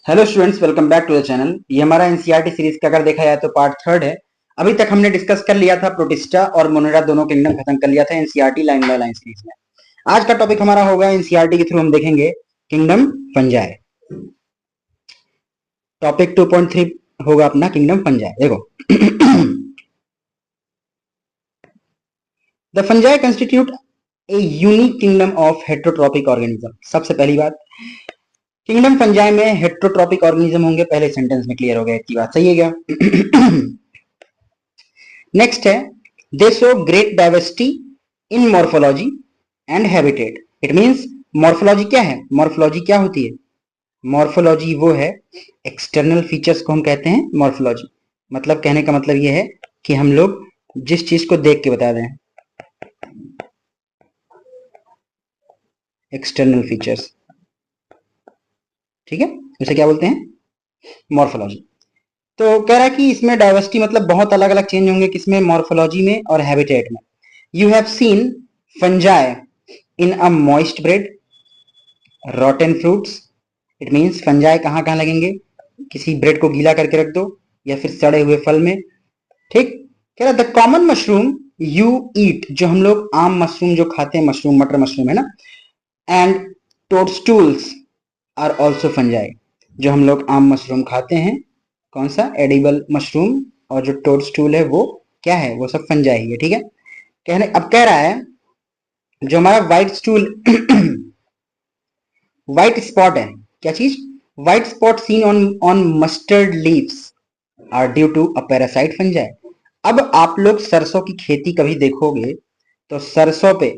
Hello students, welcome back to the channel. ये हमारा NCERT series का अगर देखा जाए तो पार्ट थर्ड है। अभी तक हमने डिस्कस कर लिया था प्रोटिस्टा और मोनेरा, दोनों किंगडम खत्म कर लिया था NCERT line by line series में। आज का टॉपिक हमारा होगा एनसीईआरटी के थ्रू हम देखेंगे किंगडम फंजाई। टॉपिक 2.3 होगा अपना किंगडम फंजाई। देखो the fungi constitute a unique kingdom of heterotrophic organism. सबसे पहली बात, किंगडम फंजाई में हेट्रोट्रॉपिक ऑर्गेनिज्म होंगे। पहले सेंटेंस में क्लियर हो गया, इतनी बात सही है क्या? नेक्स्ट है, दे show great diversity in morphology and habitat. It means morphology क्या है? मॉर्फोलॉजी क्या होती है? मॉर्फोलॉजी वो है, एक्सटर्नल फीचर्स को हम कहते हैं मॉर्फोलॉजी। मतलब कहने का मतलब ये है कि हम लोग जिस चीज को देख के बता दें, एक्सटर्नल फीचर्स, ठीक है, उसे क्या बोलते हैं? मॉर्फोलॉजी। तो कह रहा है कि इसमें डाइवर्सिटी मतलब बहुत अलग अलग चेंज होंगे, किसमें? मॉर्फोलॉजी में और हैबिटेट में। You have seen fungi in a moist bread, रॉटन fruits. It means fungi कहाँ कहाँ लगेंगे? किसी ब्रेड को गीला करके रख दो या फिर सड़े हुए फल में। ठीक। कह रहा the common mushroom you eat, जो हम लोग आम मशरूम जो खाते हैं, मशरूम मटर मशरूम है ना, एंड टोडस्टूल्स आर ऑल्सो फंजाई। जो हम लोग आम मशरूम खाते हैं, कौन सा? Edible mushroom. और जो टोडस्टूल है वो क्या है? वो सब फंजाई ही है। ठीक है। कहने अब कह रहा है जो हमारा व्हाइट स्टूल व्हाइट स्पॉट है, क्या चीज? White spot seen on on mustard leaves are due to a parasite fungi. अब आप लोग सरसों की खेती कभी देखोगे तो सरसों पे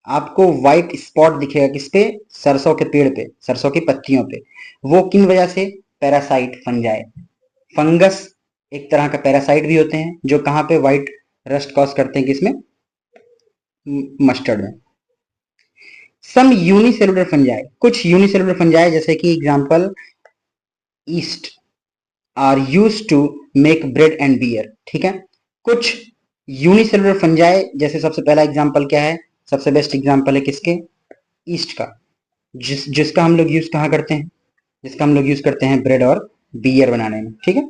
आपको व्हाइट स्पॉट दिखेगा। किस पे? सरसों के पेड़ पे, सरसों की पत्तियों पे। वो किन वजह से? Parasite fungi. फंगस एक तरह का पैरासाइट भी होते हैं जो कहाँ पे व्हाइट रस्ट कॉज करते हैं, किसमें? मस्टर्ड में। सम यूनिसेलुलर फंजाई, कुछ यूनिसेलुलर फंजाई जैसे कि example yeast are used to make bread and beer. ठीक है। कुछ यूनिसेलुलर फंजाई जैसे सबसे पहला एग्जांपल क्या है? सबसे बेस्ट एग्जांपल है किसके? ईस्ट का। जिसका हम लोग यूज कहाँ करते हैं? जिसका हम लोग यूज करते हैं ब्रेड और बियर बनाने में। ठीक है।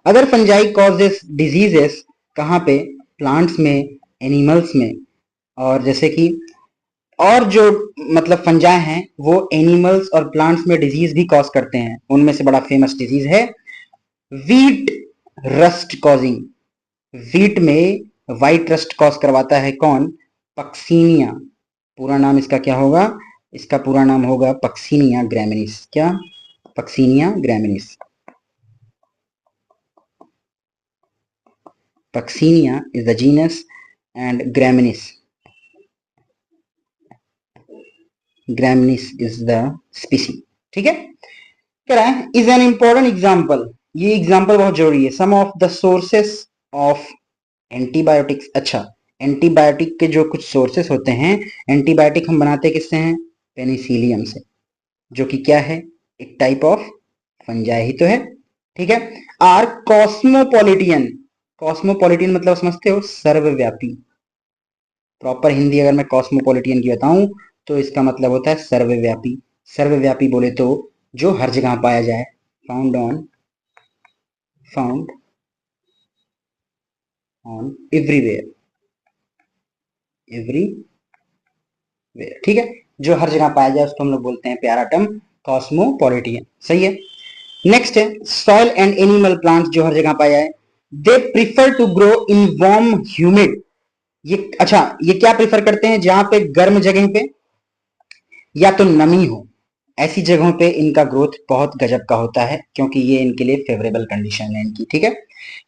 अदर फंजाई कॉजेस डिजीजेस कहाँ पे? प्लांट्स में, एनिमल्स में। और जैसे कि और जो मतलब फंजाई हैं वो एनिमल्स और प्लांट्स में डिजीज भी कॉज करते हैं। उनमें से बड़ा फेमस डिजीज है वीट रस्ट कॉजिंग। वीट में वाइट रस्ट कॉज करवाता है कौन? पक्सीनिया। पूरा नाम इसका क्या होगा? इसका पूरा नाम होगा पक्सीनिया ग्रैमिनिस। क्या? Puccinia graminis. Puccinia is the genus and graminis is the species. ठीक है। कह रहा है इज एन इंपॉर्टेंट एग्जाम्पल। ये एग्जाम्पल बहुत जरूरी है। Some of the sources of antibiotics. अच्छा, एंटीबायोटिक के जो कुछ सोर्सेस होते हैं, एंटीबायोटिक हम बनाते किससे हैं? पेनिसिलियम से, जो कि क्या है? एक टाइप ऑफ फंजाई ही तो है। ठीक है। आर कॉस्मोपॉलिटियन। कॉस्मोपॉलिटियन मतलब समझते हो? सर्वव्यापी। प्रॉपर हिंदी अगर मैं कॉस्मोपॉलिटियन की बताऊं तो इसका मतलब होता है सर्वव्यापी। सर्वव्यापी बोले तो जो हर जगह पाया जाए, फाउंड ऑन एवरीवेयर। ठीक है। जो हर जगह पाया जाए उसको हम लोग बोलते हैं प्यारा टर्म कॉस्मोपॉलिटियन। सही है। नेक्स्ट है सॉइल एंड एनिमल प्लांट्स, जो हर जगह पाया जाए। They prefer to grow in warm humid. ये अच्छा, ये क्या प्रिफर करते हैं? जहां पे गर्म जगह पे या तो नमी हो, ऐसी जगहों पे इनका ग्रोथ बहुत गजब का होता है, क्योंकि ये इनके लिए फेवरेबल कंडीशन है इनकी। ठीक है।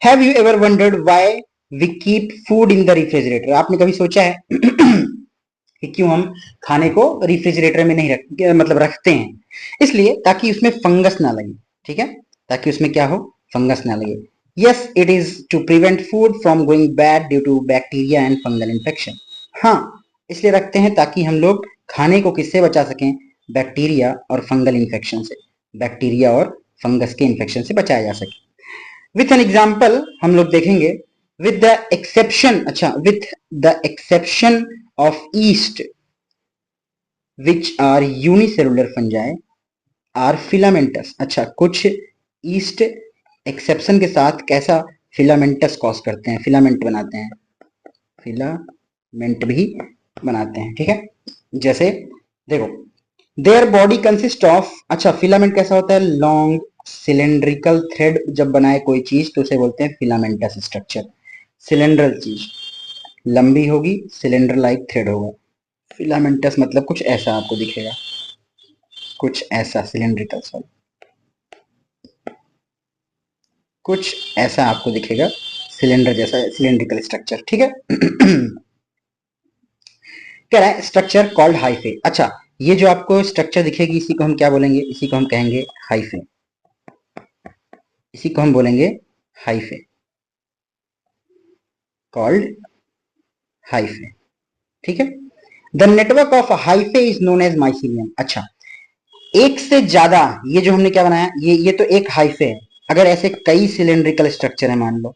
Have you ever wondered why we keep food in the refrigerator? आपने कभी सोचा है कि क्यों हम खाने को रेफ्रिजरेटर में नहीं मतलब रखते हैं? इसलिए ताकि उसमें फंगस ना लगे। ठीक है। ताकि उसमें क्या हो? फंगस ना लगे। Yes, it is to prevent food from going bad due to bacteria and fungal infection. हाँ, इसलिए रखते हैं ताकि हम लोग खाने को किससे बचा सकें? बैक्टीरिया और फंगल इन्फेक्शन से। बैक्टीरिया और फंगस के इन्फेक्शन से बचाया जा सके। विथ एन एग्जाम्पल हम लोग देखेंगे। विद द एक्सेप्शन, अच्छा, with the exception of yeast which are unicellular fungi, are filamentous. अच्छा, कुछ ईस्ट एक्सेप्शन के साथ कैसा फिलामेंटस कॉज करते हैं, फिलामेंट बनाते हैं, फिलामेंट भी बनाते हैं, ठीक है। जैसे देखो, देयर बॉडी कंसिस्ट ऑफ, अच्छा फिलामेंट कैसा होता है, लॉन्ग सिलेंड्रिकल थ्रेड जब बनाए कोई चीज तो उसे बोलते हैं फिलामेंटस स्ट्रक्चर। सिलेंड्रल चीज लंबी होगी, सिलेंडर लाइक थ्रेड होगा। फिलामेंटस मतलब कुछ ऐसा आपको दिखेगा, कुछ ऐसा सिलेंड्रिकल, सॉरी, कुछ ऐसा आपको दिखेगा, सिलेंडर जैसा सिलेंड्रिकल स्ट्रक्चर, ठीक है। कह रहा है स्ट्रक्चर कॉल्ड हाइफे। अच्छा, ये जो आपको स्ट्रक्चर दिखेगी इसी को हम क्या बोलेंगे, इसी को हम कहेंगे हाइफे, इसी को हम बोलेंगे हाइफे, कॉल्ड हाइफे, ठीक है। The network of hyphae is known as mycelium. अच्छा, एक से ज्यादा, ये जो हमने क्या बनाया, ये तो एक हाइफे है। अगर ऐसे कई सिलेंड्रिकल स्ट्रक्चर है, मान लो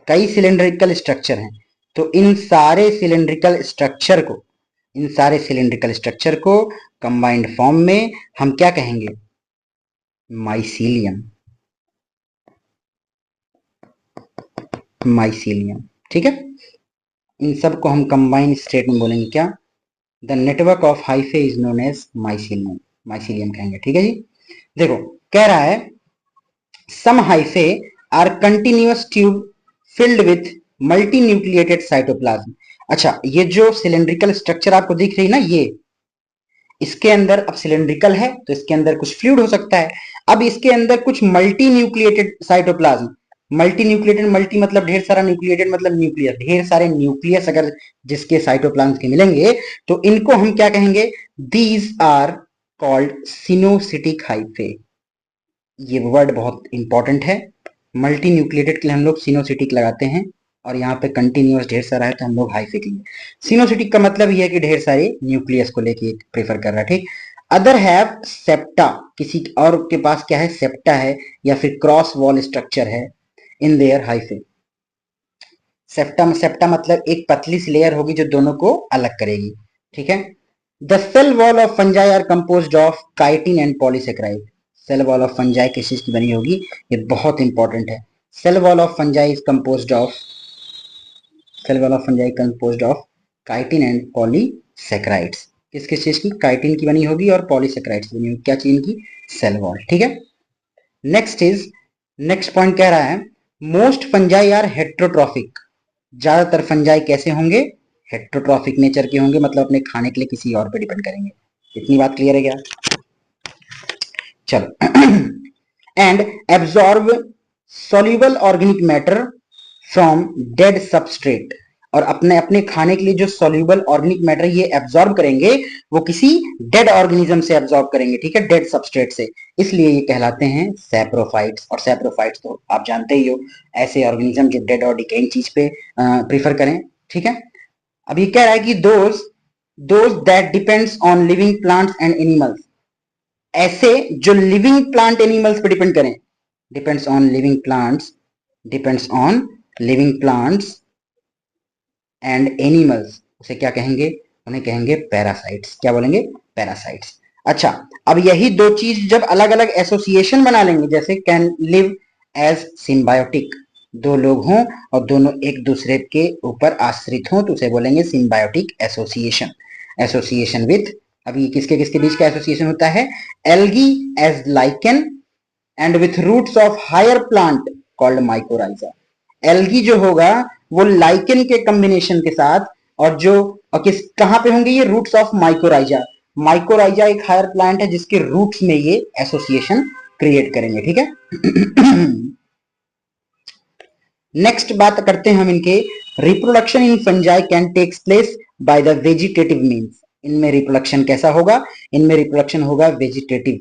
कई सिलेंड्रिकल स्ट्रक्चर हैं, तो इन सारे सिलेंड्रिकल स्ट्रक्चर को, इन सारे सिलेंड्रिकल स्ट्रक्चर को कंबाइंड फॉर्म में हम क्या कहेंगे, माइसीलियम, माइसीलियम, ठीक है। इन सब को हम कंबाइंड स्टेट में बोलेंगे क्या, the network of hyphae is known as mycelium, mycelium कहेंगे, ठीक है जी। देखो, कह रहा है some hyphae are continuous tube filled with multinucleated cytoplasm. अच्छा, ये जो सिलेंड्रिकल स्ट्रक्चर आपको दिख रही है ना, ये इसके अंदर अब सिलेंड्रिकल है तो इसके अंदर कुछ फ्लूइड हो सकता है। अब इसके अंदर कुछ multi nucleated cytoplasm, multi nucleated, multi मतलब ढेर सारा, न्यूक्लिएटेड मतलब न्यूक्लियस, ढेर सारे न्यूक्लियस अगर जिसके साइटोप्लाज्म के मिलेंगे तो इनको हम क्या कहेंगे, दीज आर कॉल्ड सिनोसिटिक हाइफे। ये वर्ड बहुत इंपॉर्टेंट है। मल्टी न्यूक्लिएटेड के लिए हम लोग सिनोसिटिक लगाते हैं, और यहाँ पे कंटिन्यूअस ढेर सारा है तो हम लोग हाइफे के लिए। सिनोसिटिक का मतलब ये है कि ढेर सारे न्यूक्लियस को लेके प्रेफर कर रहा है, ठीक। अदर हैव सेप्टा, किसी और के पास क्या है, सेप्टा है, या फिर क्रॉस वॉल स्ट्रक्चर है in their hyphae. Septa, septa मतलब एक पतली सी लेयर होगी जो दोनों को अलग करेगी, ठीक है। The cell wall of fungi are composed of chitin and polysaccharide. Cell wall of fungi किस चीज की बनी होगी, ये बहुत इंपॉर्टेंट है। Cell wall of fungi is composed of, cell wall of fungi composed of chitin and polysaccharides. किस किस चीज की, काइटिन की बनी होगी और पॉलीसेकेराइड्स की बनी होगी, क्या चीज की, सेल वॉल, ठीक है। नेक्स्ट इज, नेक्स्ट पॉइंट कह रहा है मोस्ट फंजाई आर हेट्रोट्रॉफिक। ज्यादातर फंजाई कैसे होंगे, हेट्रोट्रॉफिक नेचर के होंगे, मतलब अपने खाने के लिए किसी और पे डिपेंड करेंगे। इतनी बात क्लियर है क्या, चलो। And absorb soluble organic matter from dead substrate, और अपने अपने खाने के लिए जो सॉल्युबल ऑर्गेनिक मैटर ये एब्जॉर्ब करेंगे वो किसी डेड ऑर्गेनिज्म से एब्जॉर्ब करेंगे, ठीक है, डेड सबस्ट्रेट से, इसलिए ये कहलाते हैं सैप्रोफाइट्स। और सैप्रोफाइट्स तो आप जानते ही हो, ऐसे ऑर्गेनिज्म जो डेड और डिकेइंग चीज पे प्रीफर करें, ठीक है। अब ये कह रहा है कि those that depends on living plants and animals, ऐसे जो लिविंग प्लांट एनिमल्स पे डिपेंड करें, depends on living plants, depends on living plants and animals, उसे क्या कहेंगे, उन्हें कहेंगे पैरासाइट्स। क्या बोलेंगे, पैरासाइट्स। अच्छा, अब यही दो चीज जब अलग अलग एसोसिएशन बना लेंगे, जैसे कैन लिव एज सिम्बायोटिक, दो लोग हों और दोनों एक दूसरे के ऊपर आश्रित हों तो उसे बोलेंगे सिम्बायोटिक एसोसिएशन। एसोसिएशन विथ, अभी किसके किसके बीच का एसोसिएशन होता है, algae as lichen and with roots of higher plant called mycorrhiza. Algae जो होगा वो लाइकेन के कॉम्बिनेशन के साथ, और जो और किस कहां पे होंगे ये, रूट्स ऑफ माइकोराइजा। माइकोराइजा एक हायर प्लांट है जिसके रूट्स में ये एसोसिएशन क्रिएट करेंगे, ठीक है। नेक्स्ट बात करते हैं हम इनके, reproduction in fungi can takes place by the vegetative means. इनमें रिप्रोडक्शन कैसा होगा, इनमें रिप्रोडक्शन होगा वेजिटेटिव,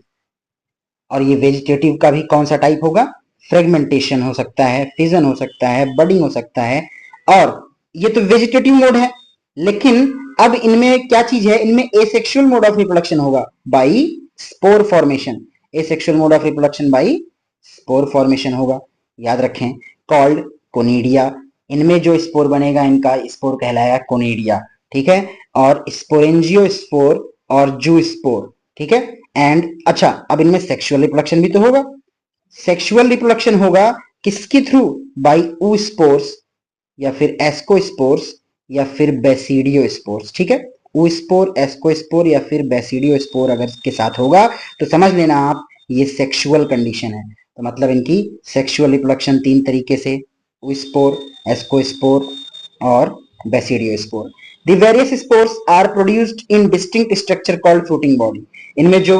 और ये वेजिटेटिव का भी कौन सा टाइप होगा, फ्रेगमेंटेशन हो सकता है, फिजन हो सकता है, बडिंग हो सकता है, और ये तो वेजिटेटिव मोड है। लेकिन अब इनमें क्या चीज है, इनमें एसेक्सुअल मोड ऑफ रिप्रोडक्शन होगा by spore formation. Asexual mode of reproduction by spore formation होगा, याद रखें, कॉल्ड कोनिडिया। इनमें जो स्पोर बनेगा इनका स्पोर कहलाएगा कोनिडिया, ठीक है। और स्पोरेंजियो स्पोर और जू स्पोर, ठीक है, एंड अच्छा, अब इनमें सेक्सुअल रिप्रोडक्शन भी तो होगा। सेक्सुअल रिप्रोडक्शन होगा किसके थ्रू? बाय oospores या फिर एस्कोस्पोर्स या फिर बेसिडियो स्पोर्स। ठीक है, oospore, एस्कोस्पोर या फिर बेसिडियो स्पोर अगर के साथ होगा तो समझ लेना आप ये सेक्सुअल कंडीशन है। तो मतलब इनकी सेक्सुअल रिप्रोडक्शन 3 तरीके से, oospore, एस्कोस्पोर और basidio spore. The various spores are produced in distinct structure called fruiting body। इनमें जो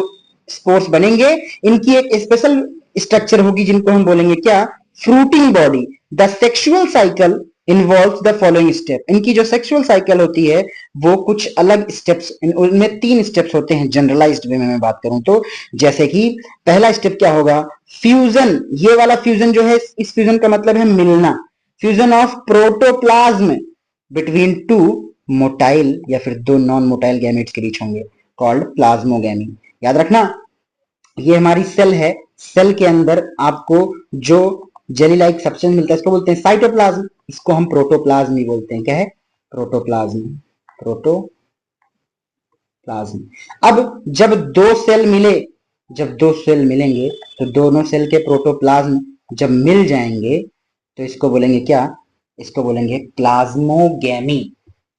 स्पोर्स बनेंगे इनकी एक स्पेशल स्ट्रक्चर होगी जिनको हम बोलेंगे क्या? Fruiting body. The sexual cycle involve the following step. इनकी जो सेक्सुअल साइकिल होती है वो कुछ अलग स्टेप्स, उनमें 3 स्टेप्स होते हैं जनरलाइज्ड वे में मैं बात करूं तो। जैसे कि पहला स्टेप क्या होगा? फ्यूजन। ये वाला फ्यूजन जो है, इस फ्यूजन का मतलब है मिलना। Fusion of protoplasm between two motile या फिर 2 नॉन मोटाइल गैमेट्स के बीच होंगे, कॉल्ड प्लाज्मोगैमी। याद रखना, ये हमारी सेल है, सेल के अंदर आपको जो जेली लाइक सब्सटेंस मिलता है इसको बोलते हैं साइटोप्लाज्म। इसको हम प्रोटोप्लाज्म ही बोलते हैं। क्या है? प्रोटोप्लाज्म। प्रोटोप्लाज्म। अब जब दो सेल मिलेंगे तो दोनों सेल के प्रोटोप्लाज्म जब मिल जाएंगे तो इसको बोलेंगे क्या? इसको बोलेंगे प्लाज्मोगैमी।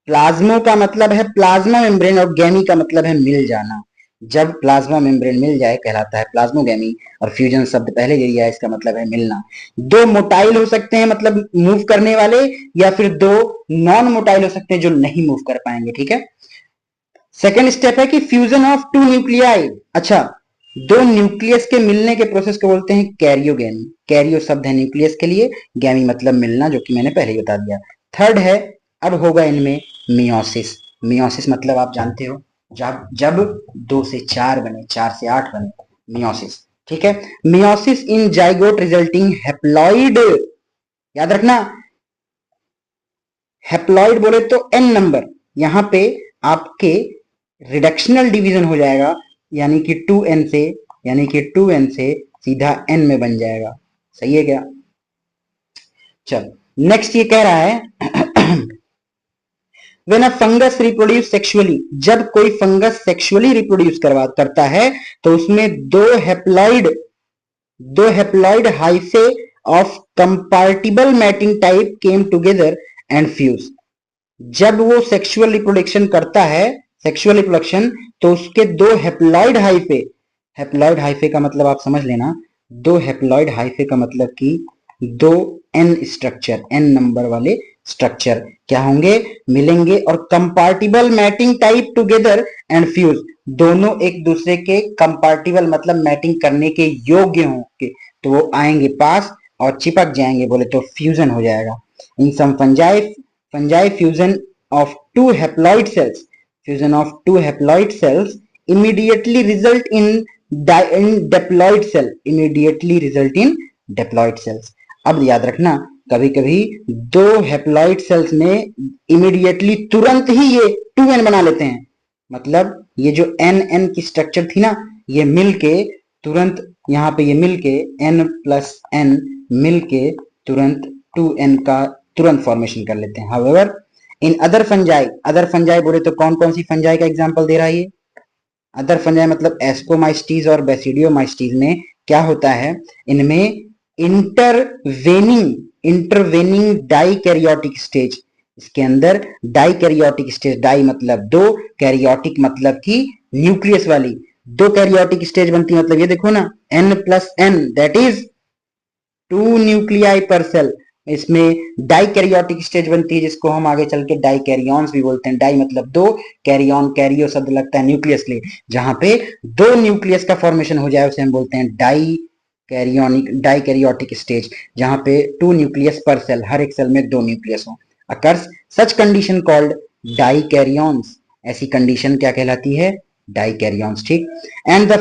प्लाज्मो का मतलब है प्लाज्मा मेम्ब्रेन और गैमी का मतलब है मिल जाना। जब प्लाज्मा मेम्ब्रेन मिल जाए कहलाता है प्लाज्मोगैमी, और फ्यूजन शब्द पहले दे दिया है, इसका मतलब है मिलना। 2 मोटाइल हो सकते हैं मतलब मूव करने वाले, या फिर 2 नॉन मोटाइल हो सकते हैं जो नहीं मूव कर पाएंगे। ठीक है, सेकेंड स्टेप है कि फ्यूजन ऑफ 2 न्यूक्लियाई। अच्छा, 2 न्यूक्लियस के मिलने के प्रोसेस को बोलते हैं कैरियोगैमी। कैरियो शब्द है न्यूक्लियस के लिए, गैमी मतलब मिलना, जो कि मैंने पहले ही बता दिया। थर्ड है, अब होगा इनमें मियोसिस। मियोसिस मतलब आप जानते हो, जब जब 2 से 4 बने, 4 से 8 बने, मियोसिस। ठीक है, मियोसिस इन जाइगोट रिजल्टिंग हैप्लॉइड। याद रखना, हैप्लॉइड बोले तो n नंबर, यहां पे आपके रिडक्शनल डिवीजन हो जाएगा, यानी कि 2n से, सीधा n में बन जाएगा। सही है क्या? चल, नेक्स्ट ये कह रहा है When a fungus reproduce sexually, जब कोई फंगस सेक्सुअली रिप्रोड्यूस करता है तो उसमें दो haploid hyphae of compatible mating type came together and fuse. जब वो सेक्सुअल रिप्रोडक्शन करता है, सेक्सुअल रिप्रोडक्शन, तो उसके 2 हेप्लॉइड हाइफे, हेप्लॉइड हाइफे का मतलब आप समझ लेना, 2 हेप्लॉइड हाइफे का मतलब कि 2 एन स्ट्रक्चर, एन नंबर वाले स्ट्रक्चर क्या होंगे? मिलेंगे, और compatible mating type together and fuse, दोनों एक दूसरे के कंपार्टिबल मतलब मैटिंग करने के योग्य होंगे, तो वो आएंगे पास और चिपक जाएंगे, बोले तो फ्यूजन हो जाएगा। In some fungi fusion of 2 haploid cells, fusion of 2 haploid cells immediately result in diploid cell, immediately result in diploid cells। अब याद रखना, कभी कभी 2 हैप्लॉइड सेल्स में इमीडिएटली तुरंत ही ये 2n बना लेते हैं। मतलब ये जो n की स्ट्रक्चर थी ना, ये मिलके तुरंत यहाँ पे ये मिलके n+n मिलके तुरंत 2n का तुरंत फॉर्मेशन कर लेते हैं। हाउएवर इन अदर फंजाई बोले तो कौन कौन सी फंजाई का एग्जांपल दे रहा है ये? अदर फंजाई मतलब एस्कोमाइस्टीज और बेसिडियोमाइस्टीज में क्या होता है? इनमें इंटरवेनिंग डाइकैरियोटिक स्टेज, इसके अंदर डाइकैरियोटिक स्टेज, डाई मतलब 2, कैरियोटिक मतलब कि न्यूक्लियस वाली 2 कैरियोटिक स्टेज बनती है। मतलब ये देखो ना, n+n दैट इज 2 न्यूक्लियाई पर सेल। इसमें डाइकैरियोटिक स्टेज बनती है जिसको हम आगे चल के डाइकैरियॉन्स भी बोलते हैं। डाई मतलब 2, कैरियन, कैरियो शब्द लगता है न्यूक्लियस के लिए। जहां पे 2 न्यूक्लियस का फॉर्मेशन हो जाए उसे हम बोलते हैं डाइकैरियोटिक स्टेज, जहां पे 2 न्यूक्लियस पर सेल, हर एक सेल में 2 न्यूक्लियस हो। अकर्स सच कंडीशन कॉल्ड डाइकैरियॉन्स, ऐसी कंडीशन क्या कहलाती है? डाइकैरियॉन्स। ठीक, एंड द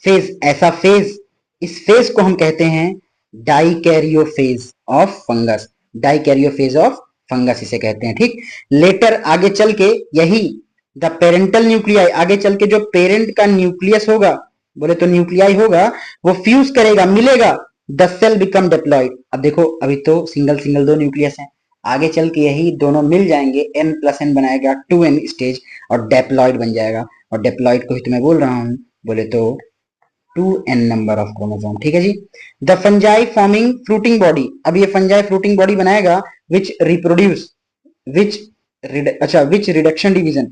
फेज, ऐसा फेज, इस फेज को हम कहते हैं dikaryophase of fungus. Dikaryophase of fungus इसे कहते हैं। ठीक, लेटर आगे चल के यही द पेरेंटल न्यूक्लियाई, आगे चल के जो पेरेंट का न्यूक्लियस होगा, बोले तो न्यूक्लियाई होगा, वो फ्यूज करेगा, मिलेगा, द सेल बिकम डिप्लॉइड। अब देखो, अभी तो सिंगल 2 न्यूक्लियस हैं, आगे चल के यही दोनों मिल जाएंगे, n+n बनाएगा 2n स्टेज और डेप्लॉइड बन जाएगा। और डेप्लॉइड को ही तो मैं बोल रहा हूं, बोले तो 2n नंबर ऑफ क्रोमोसोम। ठीक है जी। The fungi forming fruiting body, अब ये फंजाई फ्रूटिंग बॉडी बनाएगा which reproduce, which which reduction division,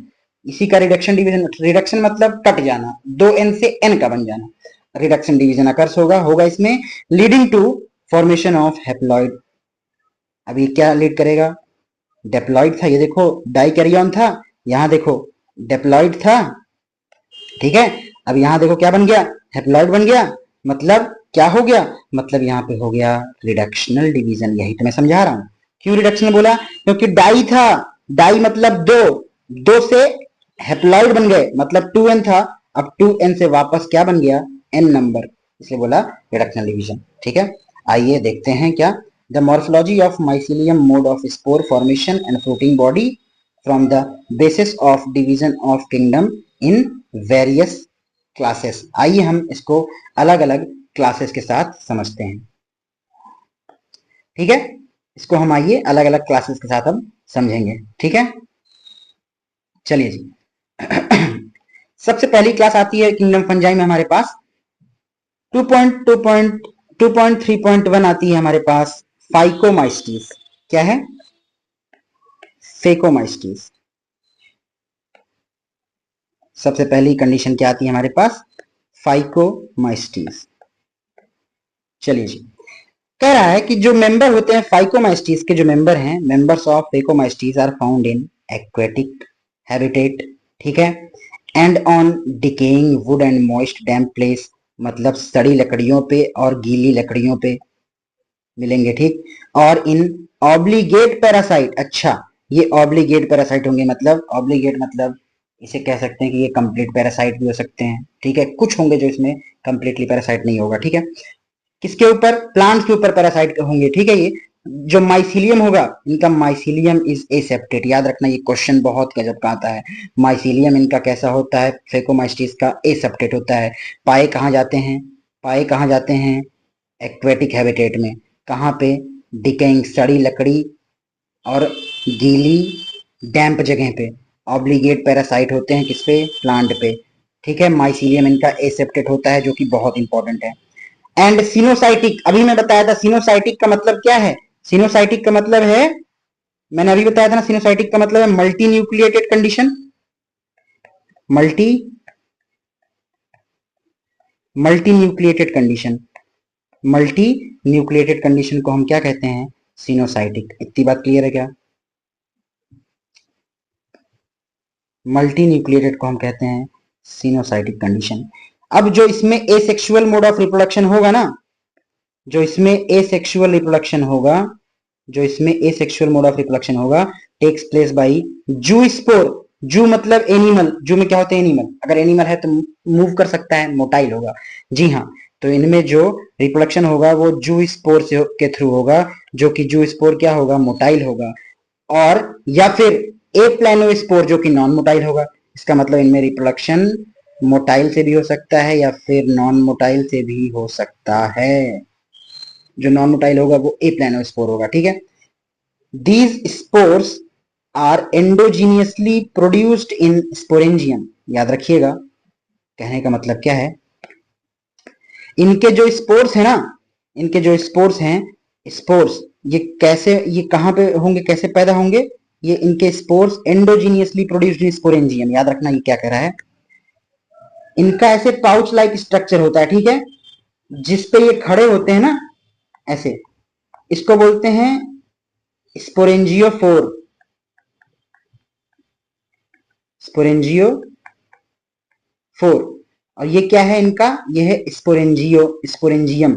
इसी का रिडक्शन डिवीजन, रिडक्शन मतलब कट जाना, 2n से n का बन जाना, रिडक्शन डिवीजन अकर्स होगा इसमें, leading to formation of haploid. अब ये क्या लीड करेगा, डेप्लॉइड था, ये देखो डाइकैरियन था, यहां देखो डेप्लॉइड था, ठीक है। अब यहां देखो क्या बन गया, हैप्लॉइड बन गया, मतलब क्या हो गया, मतलब यहाँ पे हो गया रिडक्शनल डिवीजन। यही तो मैं समझा रहा हूं। क्यों रिडक्शनल बोला, क्योंकि डाई था, डाई मतलब दो, दो से हैप्लॉइड बन गए, मतलब 2n था, अब 2n से वापस क्या बन गया, n नंबर, इसलिए बोला रिडक्शनल डिवीजन। ठीक है, आइए देखते हैं क्या, the morphology of mycelium mode of spore formation and fruiting body from the basis of division of kingdom in various classes. आइए हम इसको अलग अलग क्लासेस के साथ समझते हैं। ठीक है, इसको हम आइए अलग अलग क्लासेस के साथ हम समझेंगे। ठीक है, चलिए जी। सबसे पहली क्लास आती है किंगडम फंजाई में हमारे पास 2.3.1 आती है हमारे पास फाइकोमाइस्टीज। क्या है, फेकोमाइस्टीज। सबसे पहली कंडीशन क्या आती है हमारे पास, फाइकोमाइस्टीज। चलिए जी, कह रहा है कि जो मेंबर होते हैं फाइकोमाइस्टीज के, जो मेंबर हैं, members of Phycomycetes are found in aquatic habitat, ठीक है, and on decaying wood and moist damp place, मतलब सड़ी लकड़ियों पे और गीली लकड़ियों पे मिलेंगे, ठीक। और इन ऑब्लिगेट पैरासाइट, अच्छा ये ऑब्लिगेट पैरासाइट होंगे, मतलब ऑब्लिगेट मतलब इसे कह सकते हैं कि ये कंप्लीट पैरासाइट भी हो सकते हैं, ठीक है, कुछ होंगे जो इसमें कंप्लीटली पैरासाइट नहीं होगा, ठीक है। किसके ऊपर, प्लांट्स के ऊपर पैरासाइट होंगे, ठीक है। ये जो माइसीलियम होगा इनका, माइसीलियम इज एसेप्टेट, याद रखना ये क्वेश्चन बहुत गजब का आता है। माइसीलियम इनका कैसा होता है, फेकोमाइस्टीज का एसेप्टेट होता है। पाए कहाँ जाते हैं, पाए कहाँ जाते हैं, एक्वेटिक हैबिटेट में, कहाँ पे, डिकेइंग सड़ी लकड़ी और गीली डैम्प जगह पे। ऑब्लिगेट पैरासाइट होते हैं किस पे, प्लांट पे, ठीक है। माइसीलियम इनका एसेप्टेट होता है जो कि बहुत इंपॉर्टेंट है। एंड सिनोसाइटिक, अभी मैं बताया था सिनोसाइटिक का मतलब क्या है, सिनोसाइटिक का मतलब है, मैंने अभी बताया था ना, सिनोसाइटिक का मतलब है multi nucleated condition, multi multi nucleated condition, multi nucleated condition को हम क्या कहते हैं, सिनोसाइटिक। इतनी बात क्लियर है क्या, मल्टी न्यूक्लिएटेड को हम कहते हैं सिनोसाइटिक कंडीशन। अब जो इसमें एसेक्सुअल मोड ऑफ रिप्रोडक्शन होगा ना, जो इसमें एसेक्सुअल रिप्रोडक्शन होगा, जो इसमें एसेक्सुअल मोड ऑफ रिप्रोडक्शन होगा, टेक्स प्लेस बाई जू स्पोर। जू मतलब एनिमल, जू में क्या होते हैं, एनिमल, अगर एनिमल है तो मूव कर सकता है, मोटाइल होगा, जी हाँ। तो इनमें जो रिप्रोडक्शन होगा वो जू स्पोर से के थ्रू होगा, जो कि जू स्पोर क्या होगा, मोटाइल होगा, और या फिर ए प्लानोस्पोर जो कि नॉन मोटाइल होगा। इसका मतलब इनमें रिप्रोडक्शन मोटाइल से भी हो सकता है या फिर नॉन मोटाइल से भी हो सकता है। जो नॉन मोटाइल होगा वो ए प्लानोस्पोर होगा, ठीक है। These spores are endogenously produced in sporangium, याद रखिएगा, कहने का मतलब क्या है, इनके जो स्पोर्स है ना, इनके जो स्पोर्स हैं, स्पोर्स ये कैसे, ये कहां पे होंगे, कैसे पैदा होंगे, ये इनके spores endogenously produced in sporangium. याद रखना ये क्या कह रहा है, इनका ऐसे पाउच लाइक स्ट्रक्चर होता है, ठीक है, जिसपे ये खड़े होते हैं ना ऐसे, इसको बोलते हैं स्पोरेंजियोफोर, स्पोरेंजियोफोर। और ये क्या है इनका, ये है स्पोरेंजियम,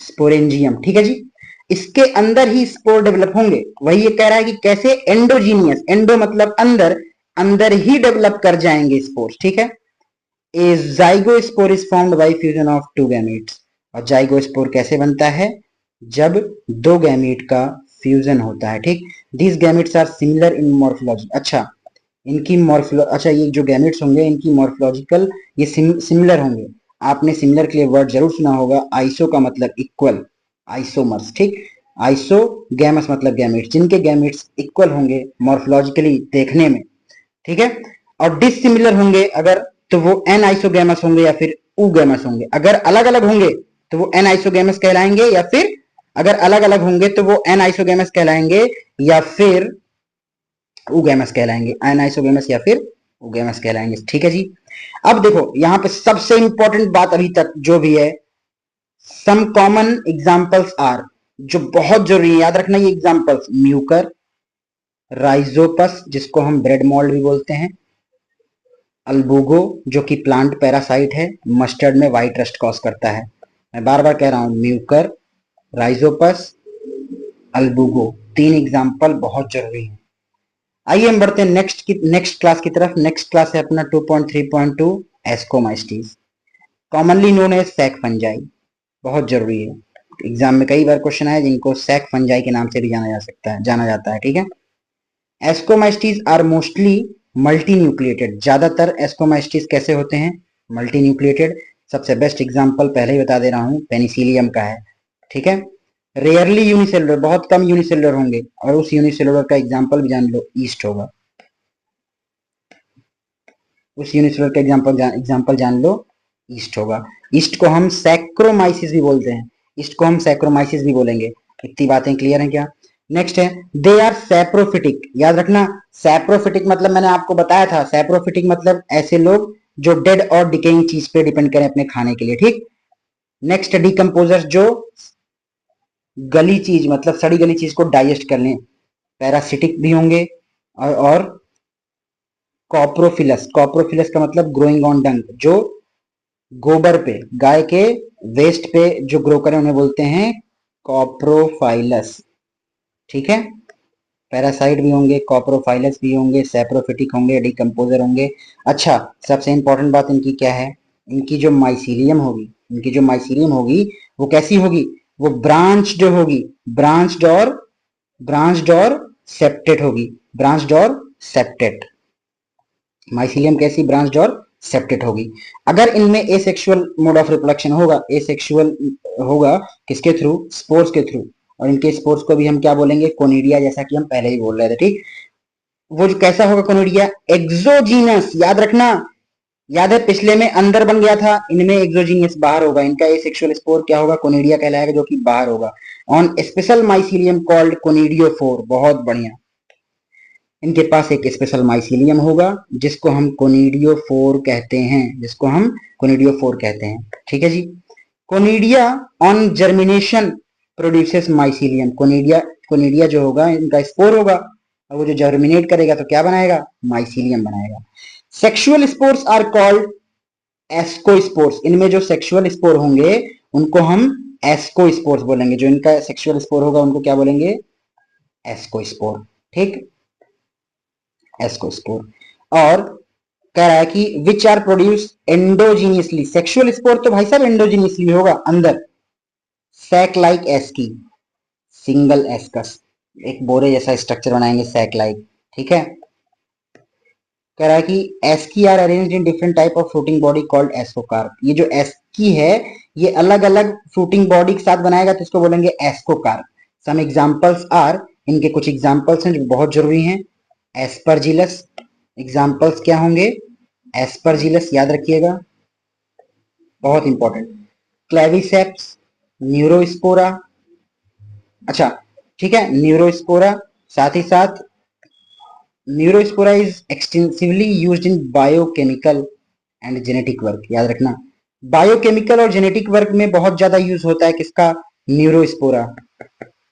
स्पोरेंजियम, ठीक है जी। इसके अंदर ही स्पोर डेवलप होंगे, वही ये कह रहा है कि कैसे, एंडोजीनियस, एंडो मतलब अंदर, अंदर ही डेवलप कर जाएंगे स्पोर्स, ठीक है। A zygospore is formed by fusion of two gametes, और जाइगोस्पोर कैसे बनता है, जब दो गैमेट का फ्यूजन होता है, ठीक। These gametes are similar in morphology, अच्छा इनकी मॉर्फोलॉजी, अच्छा ये जो गैमेट्स होंगे इनकी मॉर्फोलॉजिकल ये सिमिलर होंगे। आपने सिमिलर के लिए वर्ड जरूर सुना होगा, आइसो का मतलब इक्वल, आइसोमर्स, ठीक। आइसो गैमस मतलब गैमेट्स, जिनके गैमेट्स इक्वल होंगे मॉर्फोलॉजिकली देखने में, ठीक है। और डिसिमिलर होंगे अगर, तो वो एन आइसोगेमस होंगे या फिर ऊगेमस होंगे। अगर अलग अलग होंगे तो वो एन आइसोगेमस कहलाएंगे, या फिर अगर अलग अलग होंगे तो वो एन आइसोगेमस कहलाएंगे या फिर ऊगेमस कहलाएंगे। एन आइसोगेमस या फिर ऊगेमस कहलाएंगे। ठीक है जी। अब देखो यहां पे सबसे इंपॉर्टेंट बात अभी तक जो भी है, सम कॉमन एग्जांपल्स आर, जो बहुत जरूरी है याद रखना ये एग्जांपल्स, म्यूकर, राइजोपस जिसको हम ब्रेड मोल्ड भी बोलते हैं, अल्बुगो जो कि प्लांट पैरासाइट है, मस्टर्ड में व्हाइट रस्ट कॉज करता है। मैं बार बार कह रहा हूं, म्यूकर, राइजोपस, अल्बुगो, तीन एग्जाम्पल बहुत जरूरी है। आइए हम बढ़ते हैं नेक्स्ट क्लास की तरफ। नेक्स्ट क्लास है अपना 2.3.2 Ascomycetes, commonly known as sac fungi. बहुत जरूरी है, एग्जाम में कई बार क्वेश्चन आए जिनको सैक फंजाई के नाम से भी जाना जाता है। ठीक है। एस्कोमाइस्टीज आर मोस्टली मल्टी न्यूक्लिएटेड, ज्यादातर एस्कोमाइस्टीज कैसे होते हैं, मल्टी न्यूक्लिएटेड। सबसे बेस्ट एग्जांपल पहले ही बता दे रहा हूं, पेनिसिलियम का है। ठीक है। रेयरली यूनिसेलुलर, बहुत कम यूनिसेलुलर होंगे, और उस यूनिसेलुलर का एग्जांपल भी जान लो, ईस्ट होगा। उस यूनिसेलुलर का एग्जांपल जान लो, ईस्ट होगा। ईस्ट को हम सैक्रोमाइसिस भी बोलते हैं, ईस्ट को हम सैक्रोमाइसिस भी बोलेंगे। इतनी बातें क्लियर हैं क्या? नेक्स्ट है, दे आर सैप्रोफिटिक। याद रखना, सैप्रोफिटिक मतलब मैंने आपको बताया था, सैप्रोफिटिक मतलब ऐसे लोग जो डेड और डिकेइंग चीज पे डिपेंड करें अपने खाने के लिए। ठीक। नेक्स्ट, डिकम्पोजर्स जो गली चीज मतलब सड़ी गली चीज को डाइजेस्ट कर लें। पैरासिटिक भी होंगे। और कॉप्रोफिलस, कॉप्रोफिलस का मतलब ग्रोइंग ऑन डंग, जो गोबर पे, गाय के वेस्ट पे जो ग्रो करें उन्हें बोलते हैं कॉप्रोफाइलस। ठीक है। पैरासाइट भी होंगे, कॉप्रोफाइलस भी होंगे, सैप्रोफिटिक होंगे, डिकम्पोजर होंगे। अच्छा, सबसे इंपॉर्टेंट बात इनकी क्या है, इनकी जो माइसीलियम होगी, इनकी जो माइसीलियम होगी वो कैसी होगी, वो ब्रांच्ड होगी, ब्रांच्ड और सेप्टेट होगी, ब्रांच्ड और सेप्टेट। माइसीलियम कैसी, ब्रांच्ड और सेप्टेट होगी। अगर इनमें एसेक्सुअल मोड ऑफ रिप्रोडक्शन होगा, एसेक्सुअल होगा किसके थ्रू, स्पोर्स के थ्रू, और इनके स्पोर्स को भी हम क्या बोलेंगे, कोनिडिया, जैसा कि हम पहले ही बोल रहे थे। ठीक। वो जो कैसा होगा कोनिडिया, एक्सोजीनस। याद रखना, याद है पिछले में अंदर बन गया था, इनमें एक्सोजीनियस बाहर होगा। इनका एसेक्सुअल स्पोर क्या होगा, कोनिडिया कहलाएगा, जो कि बाहर होगा, on special mycelium called conidiophore. बहुत बढ़िया। इनके पास एक स्पेशल माइसीलियम होगा जिसको हम कोनिडियोफोर कहते हैं, जिसको हम कोनिडियोफोर कहते हैं। ठीक है जी। Conidia on germination produces mycelium. Conidia जो होगा इनका स्पोर होगा, और वो जो जर्मिनेट करेगा तो क्या बनाएगा, माइसीलियम बनाएगा। Sexual spores are called ascospores. इनमें जो सेक्सुअल स्पोर होंगे उनको हम एस्कोस्पोर्स बोलेंगे, जो इनका सेक्सुअल स्पोर होगा उनको क्या बोलेंगे, एस्कोस्पोर। ठीक, एस्कोस्पोर। और कह रहा है कि which are produce endogenously. Sexual spore तो भाई साहब एंडोजीनियसली होगा अंदर, sac like asci, single ascus, एक बोरे जैसा स्ट्रक्चर बनाएंगे सैक लाइक। ठीक है। कह रहा है कि ASCII are arranged in different type of fruiting body called ascocarp. ये जो एस्की है ये अलग अलग फ्रूटिंग बॉडी के साथ बनाएगा तो इसको बोलेंगे एस्कोकार्प। सम एग्जांपल्स आर, इनके कुछ एग्जांपल्स हैं जो बहुत जरूरी हैं। एस्परजिलस, एग्जांपल्स क्या होंगे, एस्परजिलस याद रखिएगा, बहुत इंपॉर्टेंट। क्लेविसेप्स, न्यूरोस्पोरा, अच्छा ठीक है, न्यूरोस्पोरा। साथ ही साथ Neurospora is extensively used in biochemical and genetic work. याद रखना, बायोकेमिकल और जेनेटिक वर्क में बहुत ज्यादा यूज होता है किसका, न्यूरोस्पोरा।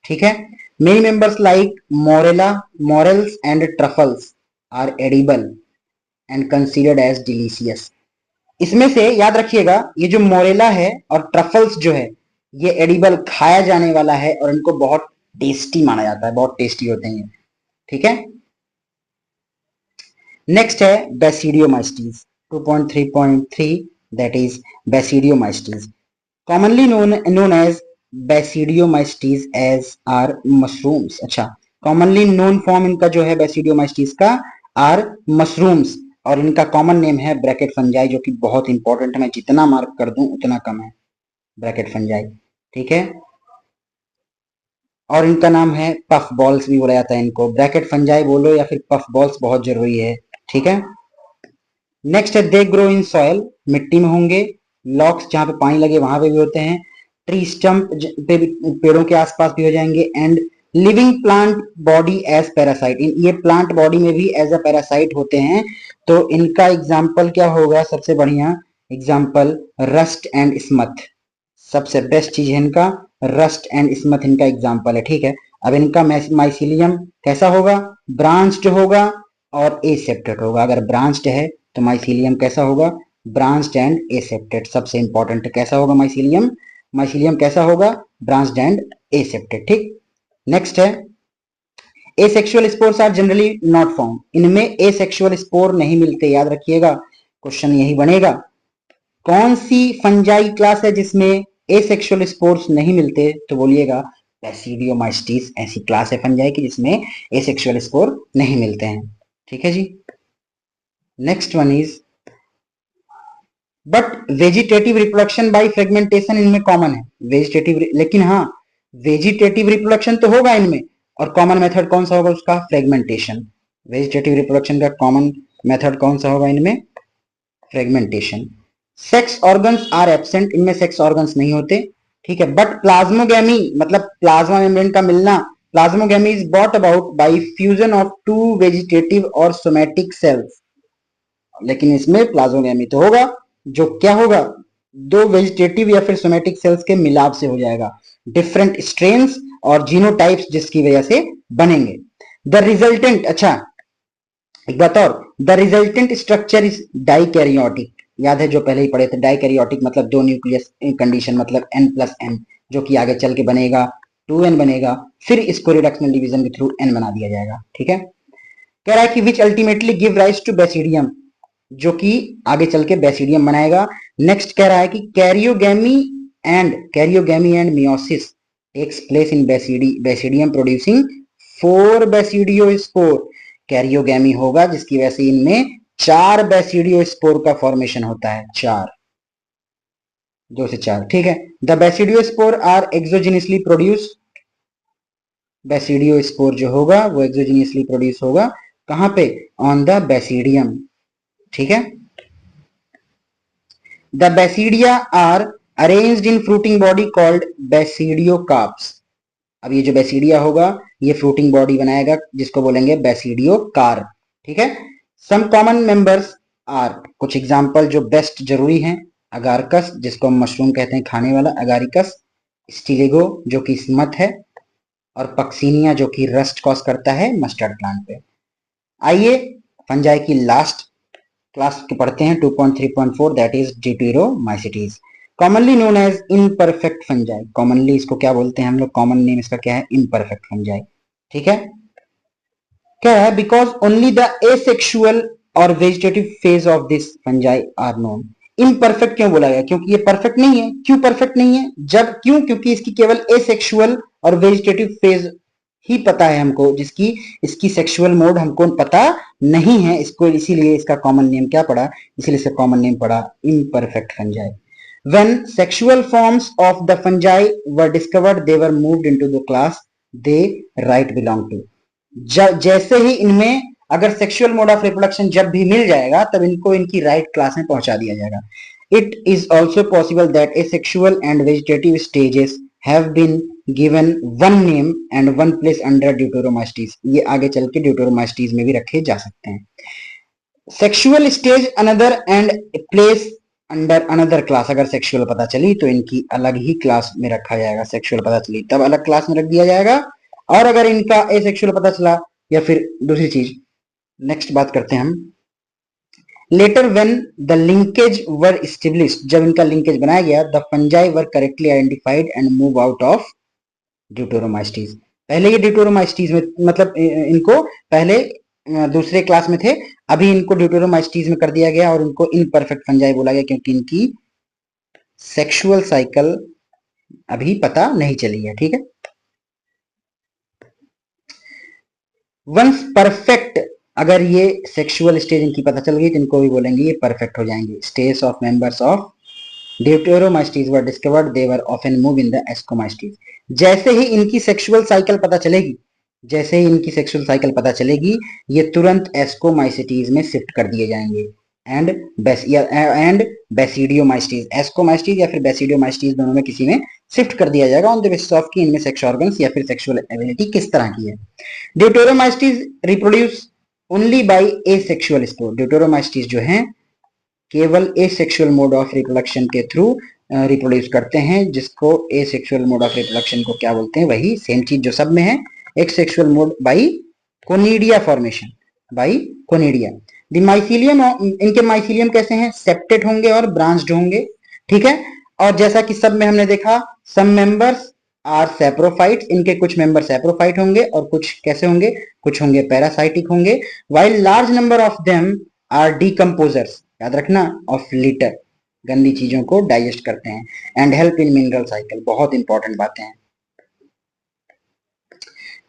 ठीक है। Many members like Morchella, morels and truffles are edible and considered as delicious. इसमें से याद रखिएगा ये जो मोरेला है और ट्रफल्स जो है ये एडिबल, खाया जाने वाला है, और इनको बहुत टेस्टी माना जाता है, बहुत टेस्टी होते हैं। ठीक है। नेक्स्ट है basidiomycetes 2.3.3, that is basidiomycetes, commonly known as basidiomycetes as are mushrooms. अच्छा, कॉमनली नोन फॉर्म इनका जो है बेसिडियोमाइस्टीज का आर मशरूम्स, और इनका कॉमन नेम है ब्रैकेट फंजाई, जो कि बहुत इंपॉर्टेंट है, मैं जितना मार्क कर दूं उतना कम है, ब्रैकेट फंजाई। ठीक है। और इनका नाम है पफ बॉल्स भी बोला जाता है इनको, ब्रैकेट फंजाई बोलो या फिर पफ बॉल्स, बहुत जरूरी है। ठीक है। नेक्स्ट है दे ग्रो इन सॉयल, मिट्टी में होंगे। लॉक्स, जहां पे पानी लगे वहां पे भी होते हैं। ट्री स्टम्प पे भी, पेड़ों के आसपास भी हो जाएंगे। And living plant body as parasite, ये प्लांट बॉडी में भी एज अ पैरासाइट होते हैं। तो इनका एग्जाम्पल क्या होगा? सबसे बढ़िया एग्जाम्पल रस्ट एंड स्मथ, सबसे बेस्ट चीज है इनका रस्ट एंड स्मथ, इनका एग्जाम्पल है। ठीक है, अब इनका माइसिलियम कैसा होगा? ब्रांच्ड होगा और एसेप्टेड होगा। अगर ब्रांच्ड है तो माइसिलियम कैसा होगा? Branched and aseptate. सबसे इंपॉर्टेंट कैसा होगा माइसिलियम? माइसिलियम कैसा होगा? Branched and aseptate. ठीक। नेक्स्ट है asexual spores are generally not found, इनमें एसेक्सुअल स्पोर नहीं मिलते। याद रखिएगा, क्वेश्चन यही बनेगा। कौन सी फंजाई क्लास है जिसमें एसेक्सुअल स्पोर्स नहीं मिलते? तो बोलिएगा बेसिडियोमाइस्टीज ऐसी क्लास है फंजाई की जिसमें एसेक्सुअल स्पोर नहीं मिलते हैं। ठीक है जी। Next one is but vegetative reproduction by fragmentation इनमें कॉमन है। वेजिटेटिव, लेकिन हाँ वेजिटेटिव रिप्रोडक्शन तो होगा इनमें, और कॉमन मेथड कौन सा होगा उसका? फ्रेगमेंटेशन। वेजिटेटिव रिप्रोडक्शन का कॉमन मेथड कौन सा होगा इनमें? Fragmentation. Sex organs are absent, इनमें सेक्स ऑर्गन्स नहीं होते। ठीक है, बट प्लाज्मोगैमी मतलब प्लाज्मा मेम्ब्रेन का मिलना, plasmogamy is brought about by fusion of two vegetative और सोमैटिक सेल्स। लेकिन इसमें प्लाज्मोगैमी तो होगा, जो क्या होगा? दो वेजिटेटिव या फिर सोमैटिक सेल्स के मिलाप से हो जाएगा। डिफरेंट स्ट्रेन्स और जीनोटाइप्स जिसकी वजह से बनेंगे। द रिजल्टेंट, अच्छा एक बात और, the resultant structure is dikaryotic. याद है जो पहले ही पढ़े थे, डाइकैरियोटिक मतलब दो न्यूक्लियस कंडीशन, मतलब n+m, जो कि आगे चल के बनेगा 2n बनेगा, फिर इसको रिडक्शनल डिवीजन के थ्रू n बना दिया जाएगा। ठीक है। कह रहा है कि which ultimately give rise to basidium, जो कि आगे चल के बेसिडियम बनाएगा। नेक्स्ट कह रहा है कि karyogamy and meiosis takes place in basidium producing 4 basidiospore. Karyogamy होगा जिसकी वजह से इनमें 4 बेसिडियोस्पोर का फॉर्मेशन होता है, 4, 2 से 4। ठीक है। The basidiospore are exogenously produced, basidiospore जो होगा वो एक्सोजिनसली प्रोड्यूस होगा कहां पे? On the basidium. ठीक है। The basidia are arranged in fruiting body called basidiocarps. अब ये जो बेसिडिया होगा ये फ्रूटिंग बॉडी बनाएगा जिसको बोलेंगे बेसिडियोकार्प। ठीक है। सम कॉमन मेंबर्स आर, कुछ एग्जांपल जो बेस्ट जरूरी हैं, अगारकस जिसको हम मशरूम कहते हैं खाने वाला अगारिकस, स्टिलेगो जो कि स्मथ है, और पक्सीनिया जो कि रस्ट कॉज करता है मस्टर्ड प्लांट पे। आइए फंजाई की लास्ट क्लास के पढ़ते हैं 2.3.4, that is deuteromycetes, commonly known as imperfect fungi. Commonly इसको क्या बोलते हैं हम लोग? कॉमन नेम इसका क्या है? Imperfect fungi. ठीक है। क्या है? बिकॉज ओनली द एसेक्सुअल और vegetative phase of this fungi are known. Imperfect क्यों बोला गया? क्योंकि ये परफेक्ट नहीं है। क्यों परफेक्ट नहीं है? जब क्यों? क्योंकि इसकी केवल एसेक्सुअल और वेजिटेटिव फेज ही पता है हमको, जिसकी इसकी सेक्सुअल मोड हमको पता नहीं है इसको, इसीलिए इसका कॉमन नेम क्या पड़ा? इसीलिए इसका कॉमन नेम पड़ा imperfect fungi. When sexual forms of the fungi were discovered, they were moved into the class they right belong to. जैसे ही इनमें अगर सेक्सुअल मोड ऑफ रिप्रोडक्शन जब भी मिल जाएगा तब इनको इनकी राइट क्लास में पहुंचा दिया जाएगा। It is also possible that asexual and vegetative stages have been given one name and one place under deuteromycetes. ये आगे चल के ड्यूटेरोमाइस्टीज में भी रखे जा सकते हैं। Sexual stage another and place under another class, अगर सेक्सुअल पता चली तो इनकी अलग ही क्लास में रखा जाएगा। सेक्सुअल पता चली तब अलग क्लास में रख दिया जाएगा, और अगर इनका एसेक्सुअल पता चला या फिर दूसरी चीज। नेक्स्ट बात करते हैं हम later when the linkage were established, जब इनका लिंकेज बनाया गया, the fungi were correctly identified and move out of deuteromycetes. पहले ये ड्यूटेरोमाइस्टीज में, मतलब इनको पहले दूसरे क्लास में थे, अभी इनको ड्यूटेरोमाइस्टीज में कर दिया गया और इनको इनपरफेक्ट फंजाई बोला गया क्योंकि इनकी सेक्सुअल साइकिल अभी पता नहीं चली है। ठीक है। वंस परफेक्ट, अगर ये सेक्सुअल स्टेज इनकी पता चल गई तो इनको भी बोलेंगे ये परफेक्ट हो जाएंगे। Stage of members of deuteromycetes were discovered, they were often move in the ascomycetes. जैसे ही इनकी सेक्सुअल साइकिल पता चलेगी जैसे ही इनकी सेक्सुअल साइकिल पता चलेगी ये तुरंत एस्कोमाइसिटीज में शिफ्ट कर दिए जाएंगे एंड बेसिडियोमाइसिटीज, एस्कोमाइसिटीज या फिर बेसिडियोमाइसिटीज दोनों में किसी में शिफ्ट कर दिया जाएगा ऑन द बेसिस ऑफ कि इनमें सेक्स ऑर्गन्स या फिर सेक्सुअल एबिलिटी किस तरह की है। Deuteromycetes reproduce only by asexual spore, deuteromycetes जो हैं केवल एसेक्सुअल मोड ऑफ रिप्रोडक्शन के थ्रू रिप्रोड्यूस करते हैं, जिसको एसेक्सुअल मोड ऑफ रिप्रोडक्शन को क्या बोलते हैं, वही सेम चीज जो सब में है, एक्सेक्सुअल mode by conidia formation, by conidia. The mycelium, इनके माइसीलियम कैसे हैं, सेप्टेड होंगे और ब्रांच्ड होंगे, ठीक है। और जैसा कि सब में हमने देखा सम मेंबर्स आर सेप्रोफाइट्स, इनके कुछ मेंबर सेप्रोफाइट होंगे और कुछ कैसे होंगे, कुछ होंगे पैरासाइटिक होंगे, while large number of them are decomposers, याद रखना, ऑफ लिटर, गंदी चीजों को डाइजेस्ट करते हैं, and help in mineral cycle, बहुत इंपॉर्टेंट बातें हैं।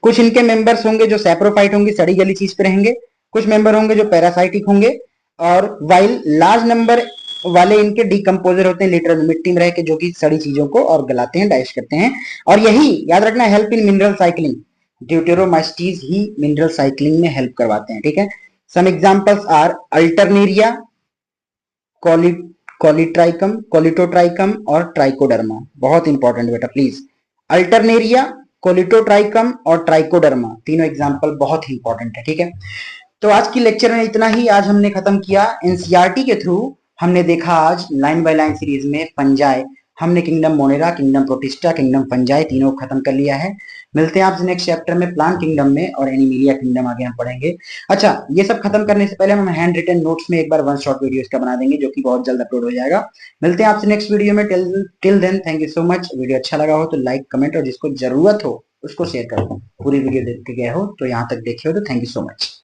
कुछ इनके मेंबर्स होंगे जो सैप्रोफाइट होंगे, सड़ी गली चीज पे रहेंगे, कुछ मेंबर होंगे जो पैरासाइटिक होंगे, और वाइल लार्ज नंबर वाले इनके डीकम्पोजर होते हैं लिटरल मिट्टी में रह के, जो कि सड़ी चीजों को और गलाते हैं, डाइजेस्ट करते हैं। और यही याद रखना help in mineral cycling, deuteromycetes ही मिनरल साइक्लिंग में हेल्प करवाते हैं, ठीक है। Some examples are Alternaria, Colletotrichum, Colletotrichum और ट्राइकोडर्मा, बहुत इंपॉर्टेंट बेटा प्लीज। अल्टरनेरिया, कोलिटोट्राइकम और ट्राइकोडर्मा तीनों एग्जांपल बहुत ही इंपॉर्टेंट है, ठीक है। तो आज की लेक्चर में इतना ही। आज हमने खत्म किया एनसीईआरटी के थ्रू, हमने देखा आज लाइन बाय लाइन सीरीज में फंजाई, हमने kingdom Monera, kingdom protista, kingdom fungi तीनों खत्म कर लिया है। मिलते हैं आपसे नेक्स्ट चैप्टर में प्लांट किंगडम में, और एनिमेलिया किंगडम आगे हम पढ़ेंगे। अच्छा, ये सब खत्म करने से पहले हम हैंड रिटन नोट्स में एक बार वन शॉट वीडियो इसका बना देंगे, जो कि बहुत जल्द अपलोड हो जाएगा। मिलते हैं आपसे नेक्स्ट वीडियो में। Till then thank you so much. Video अच्छा लगा हो तो लाइक, कमेंट, और जिसको जरूरत हो उसको शेयर करो। पूरी वीडियो देख के गए हो तो यहाँ तक देखे हो तो थैंक यू सो मच।